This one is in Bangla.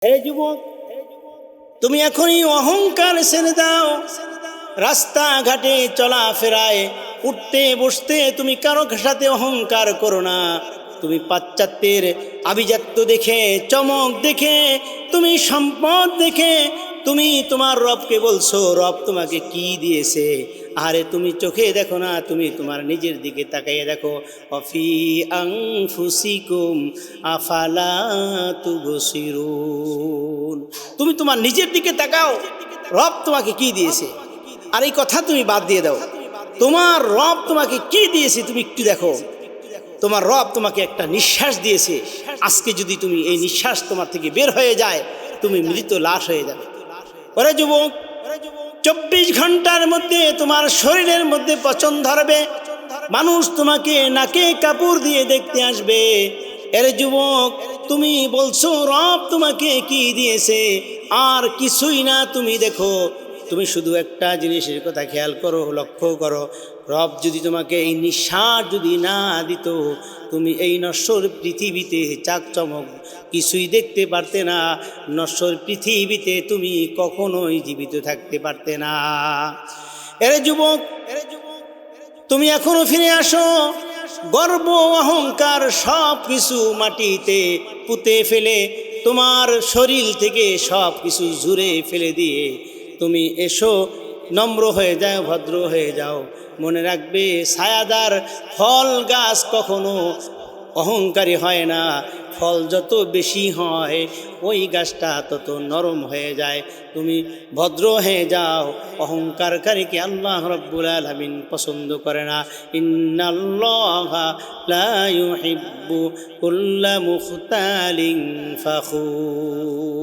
হে যুবক, তুমি এখনই অহংকার ছেড়ে দাও। রাস্তাঘাটে চলাফেরায় উঠতে বসতে তুমি কারো সাথে অহংকার করো না। তুমি পাশ্চাত্যের আভিজাত্য দেখে, চমক দেখে, তুমি সম্পদ দেখে তুমি তোমার রবকে বলছো রব তোমাকে কি দিয়েছে। আরে তুমি চোখে দেখো না, তুমি তোমার নিজের দিকে তাকাইয়ে দেখো। অফি আনফুসিকুম আফালা তুবসিরুন। তুমি তোমার নিজের দিকে তাকাও, রব তোমাকে কি দিয়েছে। আর এই কথা তুমি বাদ দিয়ে দাও, তোমার রব তোমাকে কি দিয়েছে তুমি একটু দেখো। তোমার রব তোমাকে একটা নিঃশ্বাস দিয়েছে। আজকে যদি তুমি এই নিঃশ্বাস তোমার থেকে বের হয়ে যায়, তুমি মৃত লাশ হয়ে যাবে। ওরে যুবক, 24 ঘন্টার মধ্যে তোমার শরীরের মধ্যে পচন ধরবে, মানুষ তোমাকে নাকে কাপড় দিয়ে দেখতে আসবে। এরে যুবক, তুমি বলছো রব তোমাকে কি দিয়েছে, আর কিছুই না। তুমি দেখো, তুমি শুধু একটা জিনিসের কথা খেয়াল করো, লক্ষ্য করো। রব যদি তোমাকে এই নিঃশ্বাস যদি না দিত, তুমি এই নশ্বর পৃথিবীতে চাকচমক কিছুই দেখতে পারতে না। নশ্বর পৃথিবীতে তুমি কখনোই জীবিত থাকতে পারতে না। এরে যুবক, তুমি এখনো ফিরে আসো। গর্ব অহংকার সব কিছু মাটিতে পুঁতে ফেলে, তোমার শরীর থেকে সব কিছু ঝুরে ফেলে দিয়ে তুমি এসো, নম্র হয়ে যাও, ভদ্র হয়ে যাও। মনে রাখবে, ছায়াদার ফল গাছ কখনো অহংকারী হয় না। ফল যত বেশি হয় ওই গাছটা তত নরম হয়ে যায়। তুমি ভদ্র হয়ে যাও। অহংকারকারীকে আল্লাহ রাব্বুল আলামিন পছন্দ করে না। ইন্নাল্লাহা লা ইউহিব্বু কুল্লা মুখতালিন ফাখুর।